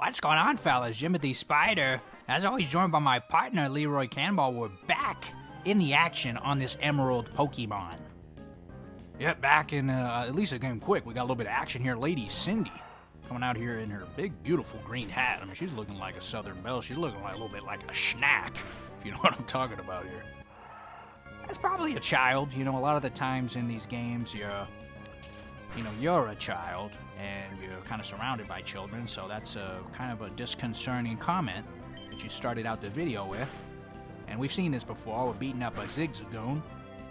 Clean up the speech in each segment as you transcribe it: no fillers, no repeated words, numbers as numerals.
What's going on, fellas? Jimothy Spyder. As always, joined by my partner, LeRoy Cannonball. We're back in the action on this Emerald Pokemon. Yep, back in at least a game quick. We got a little bit of action here. Lady Cindy coming out here in her big, beautiful green hat. I mean, she's looking like a Southern Belle. She's looking like a little bit like a schnack, if you know what I'm talking about here. That's probably a child. You know, a lot of the times in these games, you're a child and you're kind of surrounded by children, so that's a kind of a disconcerting comment that you started out the video with. And we've seen this before. We're beating up a Zigzagoon,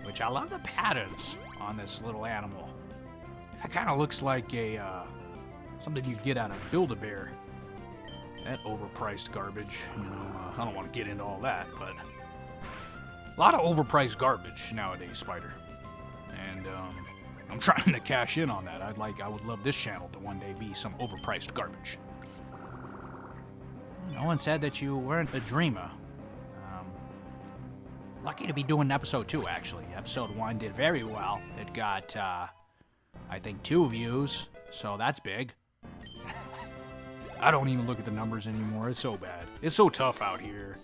which I love the patterns on this little animal. That kind of looks like a something you'd get out of Build-A-Bear. That overpriced garbage, I don't want to get into all that, but a lot of overpriced garbage nowadays, Spider. And I'm trying to cash in on that. I would love this channel to one day be some overpriced garbage. No one said that you weren't a dreamer. Lucky to be doing episode 2, actually. Episode 1 did very well. It got, I think, 2 views, so that's big. I don't even look at the numbers anymore. It's so bad. It's so tough out here.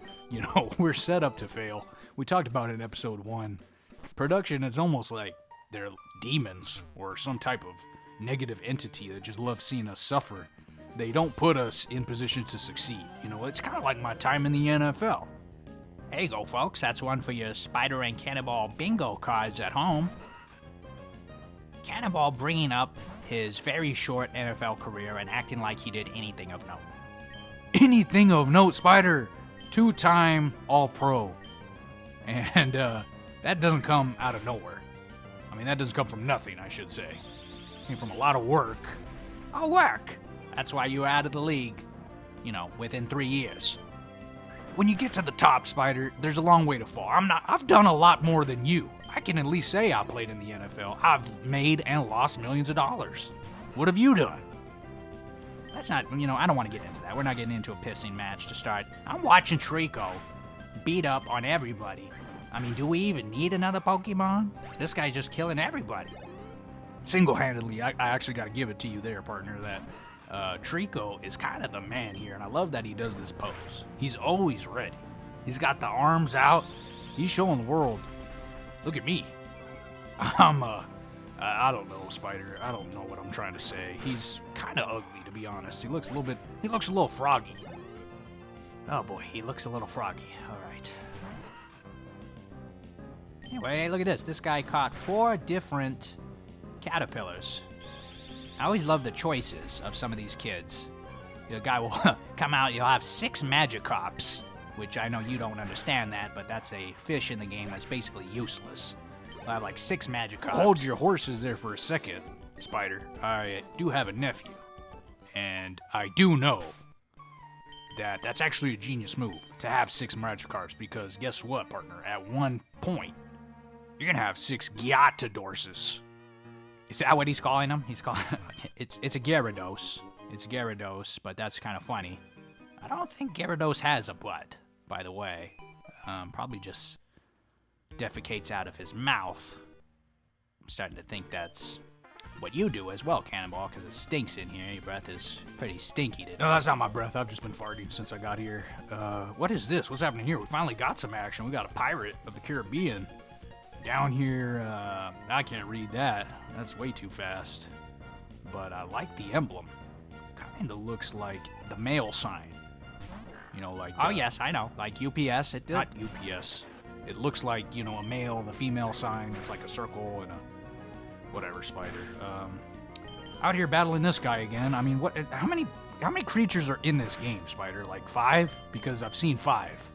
We're set up to fail. We talked about it in episode 1. Production is almost like they're demons or some type of negative entity that just loves seeing us suffer. They don't put us in positions to succeed. It's kind of like my time in the NFL. There you go, folks. That's one for your Spyder and Cannonball bingo cards at home. Cannonball bringing up his very short NFL career and acting like he did anything of note. Anything of note, Spyder. 2-time All-Pro. And that doesn't come out of nowhere. I mean, that doesn't come from nothing, I should say. It came from a lot of work. Oh, work! That's why you were out of the league, within 3 years. When you get to the top, Spyder, there's a long way to fall. I've done a lot more than you. I can at least say I played in the NFL. I've made and lost millions of dollars. What have you done? That's not, I don't want to get into that. We're not getting into a pissing match to start. I'm watching Trico beat up on everybody. I mean, do we even need another Pokemon? This guy's just killing everybody. Single-handedly, I actually got to give it to you there, partner, that Trico is kind of the man here, and I love that he does this pose. He's always ready. He's got the arms out. He's showing the world, look at me. I don't know, Spyder. I don't know what I'm trying to say. He's kind of ugly, to be honest. He looks a little froggy. Oh boy, he looks a little froggy. All right. Anyway, look at this. This guy caught 4 different caterpillars. I always love the choices of some of these kids. The guy will come out, you'll have 6 Magikarps, which I know you don't understand that, but that's a fish in the game that's basically useless. You'll have like 6 Magikarps. Hold your horses there for a second, Spyder. I do have a nephew, and I do know that that's actually a genius move to have 6 Magikarps, because guess what, partner? At one point, you're gonna have 6 Gyatadorses. Is that what he's calling them? He's calling it's a Gyarados. It's Gyarados, but that's kind of funny. I don't think Gyarados has a butt, by the way. Probably just defecates out of his mouth. I'm starting to think that's what you do as well, Cannonball, because it stinks in here. Your breath is pretty stinky today. No, that's not my breath. I've just been farting since I got here. What is this? What's happening here? We finally got some action. We got a pirate of the Caribbean. Down here, I can't read that. That's way too fast. But I like the emblem. Kind of looks like the mail sign. Like... Oh, yes, I know. Like UPS. Not UPS. It looks like, a male, the female sign. It's like a circle and a... Whatever, Spyder. Out here battling this guy again. I mean, how many creatures are in this game, Spyder? Like 5? Because I've seen 5.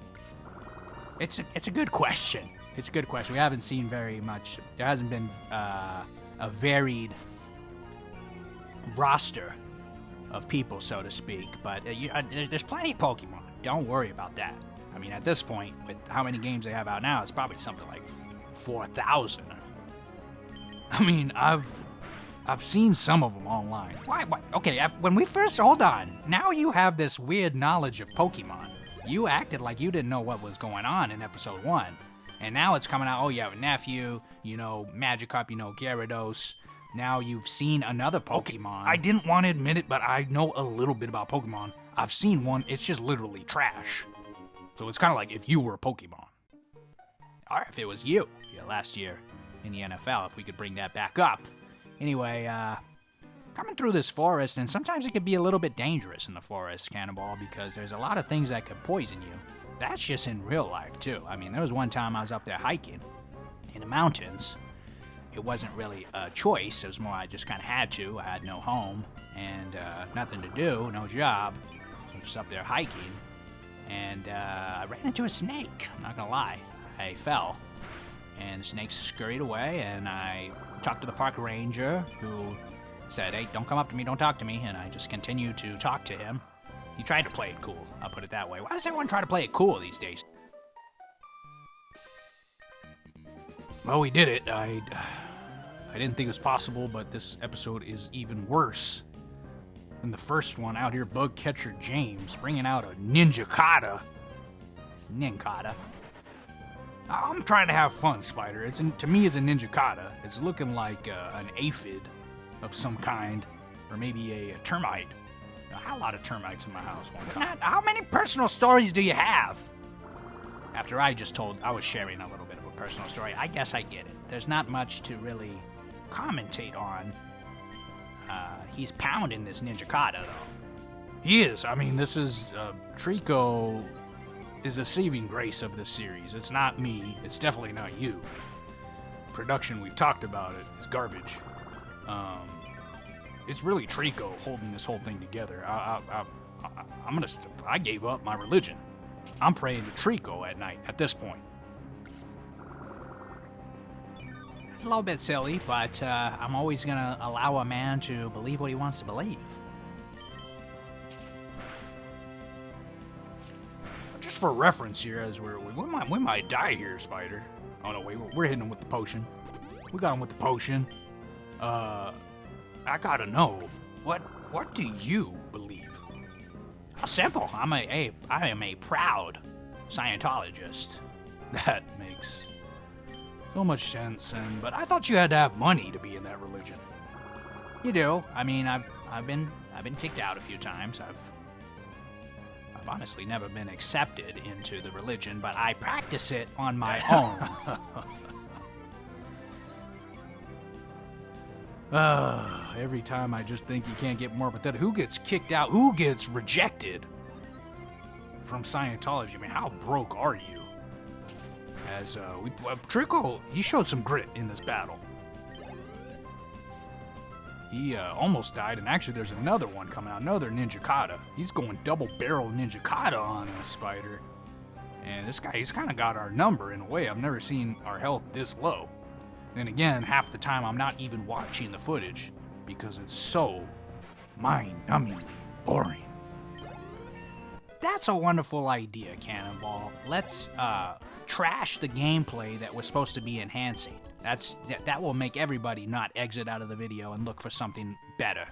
It's a good question. It's a good question. We haven't seen very much. There hasn't been a varied roster of people, so to speak. But there's plenty of Pokemon. Don't worry about that. I mean, at this point, with how many games they have out now, it's probably something like 4,000. I mean, I've seen some of them online. Why? Okay, when we first... Hold on. Now you have this weird knowledge of Pokemon. You acted like you didn't know what was going on in episode 1. And now it's coming out, oh, you have a nephew, Magikarp, Gyarados. Now you've seen another Pokemon. I didn't want to admit it, but I know a little bit about Pokemon. I've seen one, it's just literally trash. So it's kind of like if you were a Pokemon. Or if it was you, last year in the NFL, if we could bring that back up. Anyway, coming through this forest, and sometimes it could be a little bit dangerous in the forest, Cannonball, because there's a lot of things that could poison you. That's just in real life, too. I mean, there was one time I was up there hiking in the mountains. It wasn't really a choice. It was more I just kind of had to. I had no home and nothing to do, no job. So I'm just up there hiking, and I ran into a snake. I'm not going to lie. I fell, and the snake scurried away, and I talked to the park ranger, who said, hey, don't come up to me, don't talk to me, and I just continued to talk to him. He tried to play it cool, I'll put it that way. Why does everyone try to play it cool these days? Well, we did it. I didn't think it was possible, but this episode is even worse than the first one. Out here, Bug Catcher James, bringing out a Ninjakata. It's Ninkata. I'm trying to have fun, Spider. To me, it's a Ninjakata. It's looking like an aphid of some kind, or maybe a termite. I had a lot of termites in my house one time. How many personal stories do you have? After I was sharing a little bit of a personal story, I guess I get it. There's not much to really commentate on. He's pounding this Ninjakata, though. He is. I mean, this is, Trico is a saving grace of this series. It's not me. It's definitely not you. Production, we've talked about it, is garbage. It's really Trico holding this whole thing together. I gave up my religion. I'm praying to Trico at night at this point. It's a little bit silly, but I'm always gonna allow a man to believe what he wants to believe. Just for reference here, as we might die here, Spider. Oh no, wait, we're hitting him with the potion. We got him with the potion. I gotta know, what do you believe? Simple. I am a proud Scientologist. That makes so much sense. But I thought you had to have money to be in that religion. You do. I mean, I've been kicked out a few times. I've honestly never been accepted into the religion, but I practice it on my own. Every time I just think you can't get more pathetic. Who gets kicked out? Who gets rejected from Scientology? I mean, how broke are you? As Trico, he showed some grit in this battle. He almost died, and actually there's another one coming out, another Ninjakata. He's going double-barrel Ninjakata on us, Spider. And this guy, he's kind of got our number in a way. I've never seen our health this low. And again, half the time I'm not even watching the footage because it's so mind-numbingly boring. That's a wonderful idea, Cannonball. Let's trash the gameplay that we're supposed to be enhancing. That will make everybody not exit out of the video and look for something better.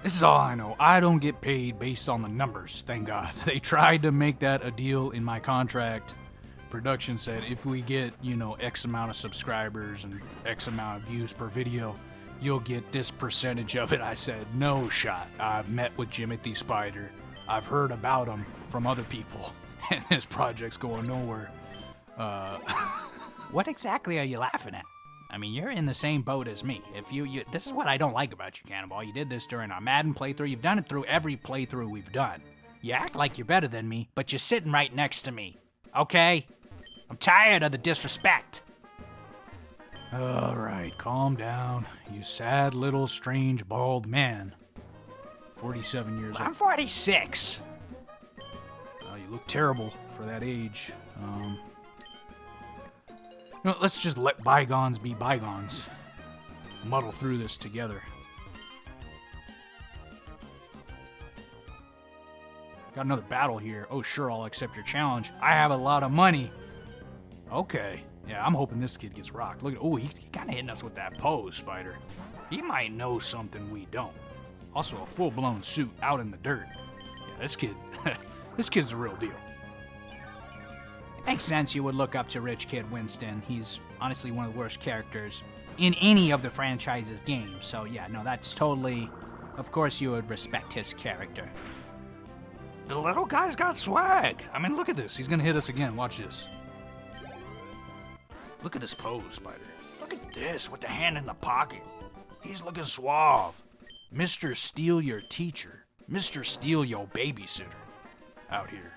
This is all I know. I don't get paid based on the numbers, thank God. They tried to make that a deal in my contract. Production said if we get, X amount of subscribers and X amount of views per video, you'll get this percentage of it. I said, no shot. I've met with Jimothy Spyder. I've heard about him from other people, and this project's going nowhere. What exactly are you laughing at? I mean, you're in the same boat as me. This is what I don't like about you, Cannonball. You did this during our Madden playthrough. You've done it through every playthrough we've done. You act like you're better than me, but you're sitting right next to me. Okay? I'm tired of the disrespect. All right, calm down, you sad little strange bald man. 47 years old. I'm 46. You look terrible for that age. Let's just let bygones be bygones. Muddle through this together. Got another battle here. Oh, sure, I'll accept your challenge. I have a lot of money. Okay. Yeah, I'm hoping this kid gets rocked. Look at, he kind of hitting us with that pose, Spider. He might know something we don't. Also, a full-blown suit out in the dirt. Yeah, this kid's the real deal. It makes sense you would look up to Rich Kid Winston. He's honestly one of the worst characters in any of the franchise's games. So yeah, no, that's totally... Of course you would respect his character. The little guy's got swag. I mean, look at this. He's gonna hit us again. Watch this. Look at this pose, Spyder. Look at this with the hand in the pocket. He's looking suave. Mr. Steal Your Teacher. Mr. Steal Your Babysitter. Out here.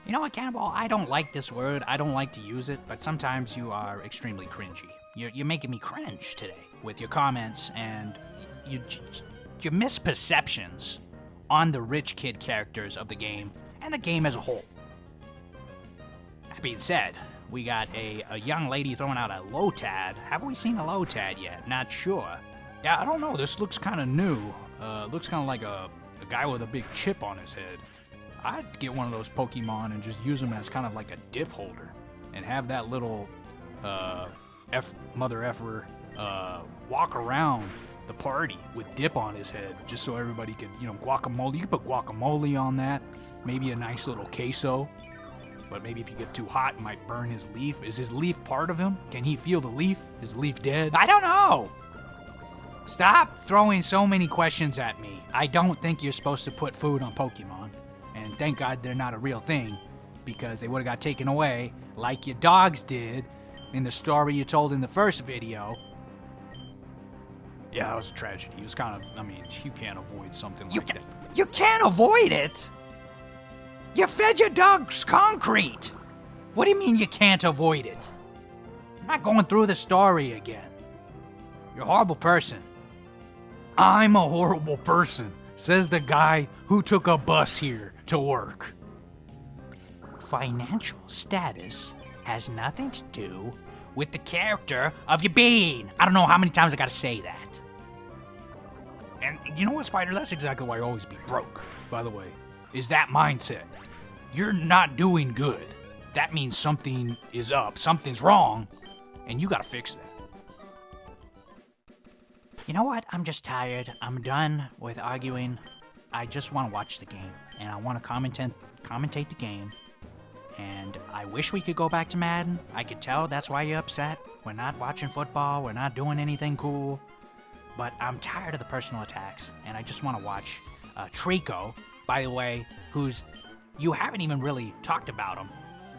You know what, Cannonball? I don't like this word. I don't like to use it, but sometimes you are extremely cringy. You're making me cringe today with your comments and your misperceptions on the rich kid characters of the game and the game as a whole. That being said, we got a young lady throwing out a Lotad. Have we seen a Lotad yet? Not sure. Yeah, I don't know. This looks kind of new. Looks kind of like a guy with a big chip on his head. I'd get one of those Pokemon and just use them as kind of like a dip holder and have that little mother effer walk around the party with dip on his head just so everybody could, guacamole. You could put guacamole on that. Maybe a nice little queso. But maybe if you get too hot, it might burn his leaf. Is his leaf part of him? Can he feel the leaf? Is the leaf dead? I don't know! Stop throwing so many questions at me. I don't think you're supposed to put food on Pokemon. And thank God they're not a real thing, because they would have got taken away like your dogs did in the story you told in the first video. Yeah, that was a tragedy. It was kind of, you can't avoid something like that. You can't avoid it? You fed your dogs concrete. What do you mean you can't avoid it? I'm not going through the story again. You're a horrible person. I'm a horrible person, says the guy who took a bus here to work. Financial status has nothing to do with the character of your being. I don't know how many times I gotta say that. And you know what, Spyder? That's exactly why you always be broke, by the way, is that mindset. You're not doing good. That means something is up, something's wrong, and you gotta fix that. You know what? I'm just tired. I'm done with arguing. I just want to watch the game, and I want to commentate the game. And I wish we could go back to Madden. I could tell that's why you're upset. We're not watching football. We're not doing anything cool. But I'm tired of the personal attacks, and I just want to watch Trico, by the way, you haven't even really talked about him.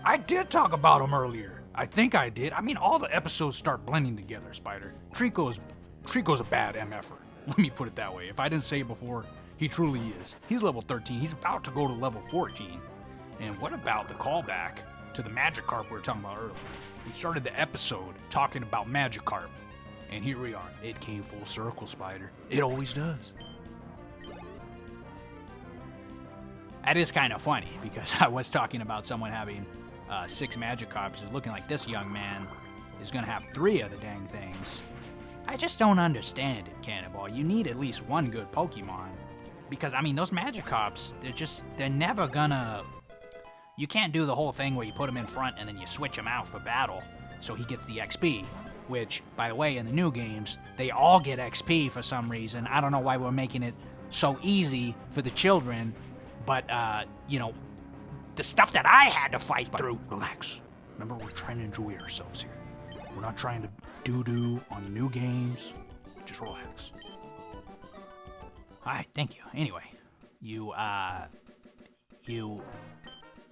I did talk about him earlier. I think I did. All the episodes start blending together, Spyder. Trico's a bad MFer. Let me put it that way. If I didn't say it before, he truly is. He's level 13. He's about to go to level 14. And what about the callback to the Magikarp we were talking about earlier? We started the episode talking about Magikarp. And here we are. It came full circle, Spyder. It always does. That is kind of funny, because I was talking about someone having 6 Magikarps. It's looking like this young man is going to have 3 of the dang things. I just don't understand it, Cannonball. You need at least one good Pokemon. Because, those Magikarps, they're never gonna... You can't do the whole thing where you put him in front and then you switch him out for battle so he gets the XP. Which, by the way, in the new games, they all get XP for some reason. I don't know why we're making it so easy for the children. But, the stuff that I had to fight through... Relax. Remember, we're trying to enjoy ourselves here. We're not trying to doo-doo on the new games. Just relax. Alright, thank you. Anyway, you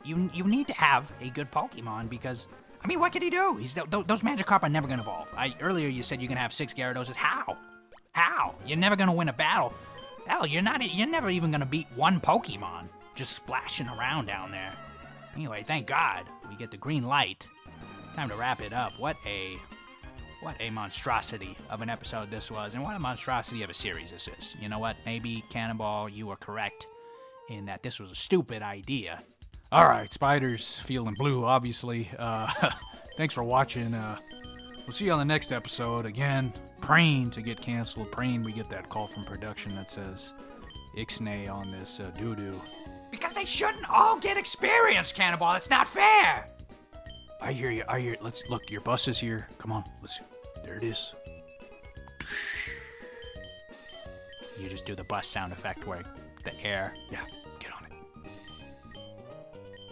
need to have a good Pokemon because, what can he do? Those Magikarp are never going to evolve. Earlier you said you're going to have 6 Gyarados. How? You're never going to win a battle. Hell, you're never even going to beat one Pokemon just splashing around down there. Anyway, thank God we get the green light. Time to wrap it up. What a monstrosity of an episode this was, and what a monstrosity of a series this is. You know what? Maybe, Cannonball, you were correct in that this was a stupid idea. Alright, Spyder's feeling blue, obviously. Thanks for watching. We'll see you on the next episode. Again, praying to get canceled, praying we get that call from production that says Ixnay on this doo-doo. Because they shouldn't all get experience, Cannonball. It's not fair. I hear you. Let's look. Your bus is here. Come on. Let's. There it is. You just do the bus sound effect where the air. Yeah.